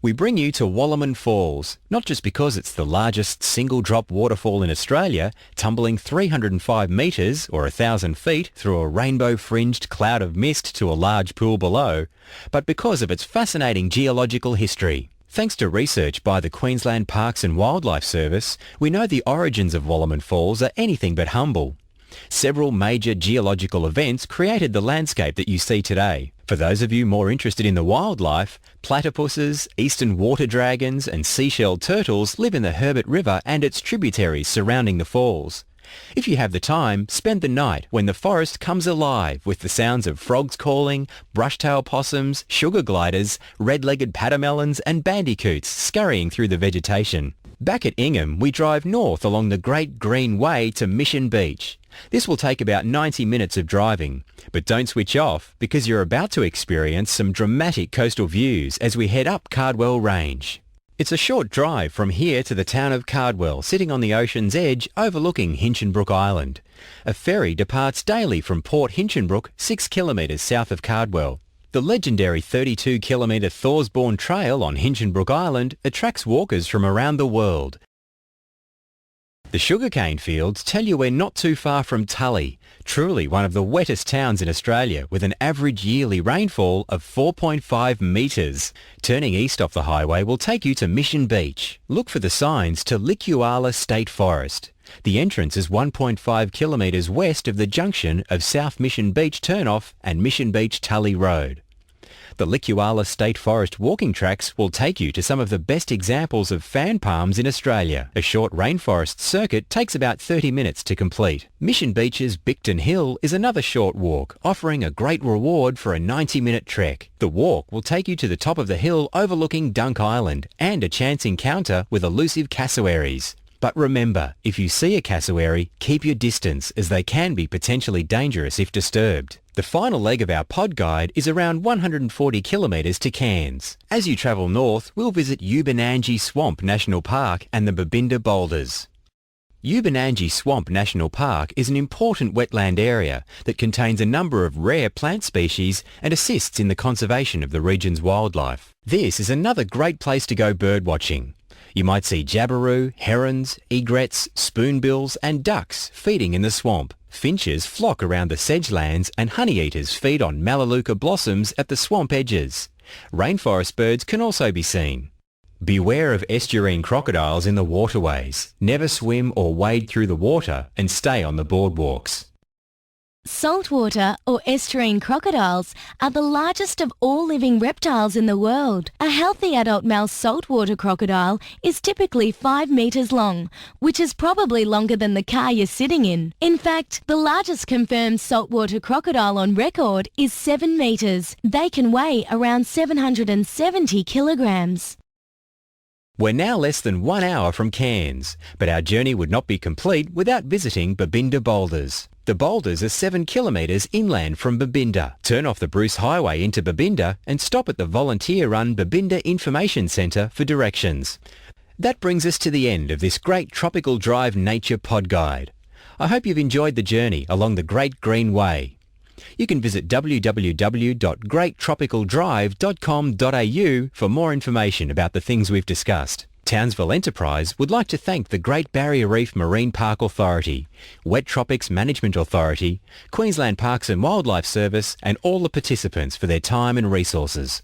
We bring you to Wallaman Falls, not just because it's the largest single-drop waterfall in Australia, tumbling 305 metres or 1,000 feet through a rainbow-fringed cloud of mist to a large pool below, but because of its fascinating geological history. Thanks to research by the Queensland Parks and Wildlife Service, we know the origins of Wallaman Falls are anything but humble. Several major geological events created the landscape that you see today. For those of you more interested in the wildlife, platypuses, eastern water dragons and seashell turtles live in the Herbert River and its tributaries surrounding the falls. If you have the time, spend the night when the forest comes alive with the sounds of frogs calling, brushtail possums, sugar gliders, red-legged pademelons and bandicoots scurrying through the vegetation. Back at Ingham, we drive north along the Great Green Way to Mission Beach. This will take about 90 minutes of driving, but don't switch off because you're about to experience some dramatic coastal views as we head up Cardwell Range. It's a short drive from here to the town of Cardwell, sitting on the ocean's edge overlooking Hinchinbrook Island. A ferry departs daily from Port Hinchinbrook, 6 kilometres south of Cardwell. The legendary 32-kilometre Thorsbourne Trail on Hinchinbrook Island attracts walkers from around the world. The sugarcane fields tell you we're not too far from Tully, truly one of the wettest towns in Australia with an average yearly rainfall of 4.5 metres. Turning east off the highway will take you to Mission Beach. Look for the signs to Licuala State Forest. The entrance is 1.5 kilometres west of the junction of South Mission Beach Turnoff and Mission Beach Tully Road. The Licuala State Forest walking tracks will take you to some of the best examples of fan palms in Australia. A short rainforest circuit takes about 30 minutes to complete. Mission Beach's Bicton Hill is another short walk, offering a great reward for a 90-minute trek. The walk will take you to the top of the hill overlooking Dunk Island and a chance encounter with elusive cassowaries. But remember, if you see a cassowary, keep your distance as they can be potentially dangerous if disturbed. The final leg of our pod guide is around 140 kilometres to Cairns. As you travel north, we'll visit Ubanangi Swamp National Park and the Babinda Boulders. Ubanangi Swamp National Park is an important wetland area that contains a number of rare plant species and assists in the conservation of the region's wildlife. This is another great place to go birdwatching. You might see jabiru, herons, egrets, spoonbills and ducks feeding in the swamp. Finches flock around the sedgelands and honeyeaters feed on melaleuca blossoms at the swamp edges. Rainforest birds can also be seen. Beware of estuarine crocodiles in the waterways. Never swim or wade through the water and stay on the boardwalks. Saltwater or estuarine crocodiles are the largest of all living reptiles in the world. A healthy adult male saltwater crocodile is typically 5 metres long, which is probably longer than the car you're sitting in. In fact, the largest confirmed saltwater crocodile on record is 7 metres. They can weigh around 770 kilograms. We're now less than 1 hour from Cairns, but our journey would not be complete without visiting Babinda Boulders. The boulders are 7 kilometres inland from Babinda. Turn off the Bruce Highway into Babinda and stop at the volunteer-run Babinda Information Centre for directions. That brings us to the end of this Great Tropical Drive Nature Pod Guide. I hope you've enjoyed the journey along the Great Green Way. You can visit www.greattropicaldrive.com.au for more information about the things we've discussed. Townsville Enterprise would like to thank the Great Barrier Reef Marine Park Authority, Wet Tropics Management Authority, Queensland Parks and Wildlife Service and all the participants for their time and resources.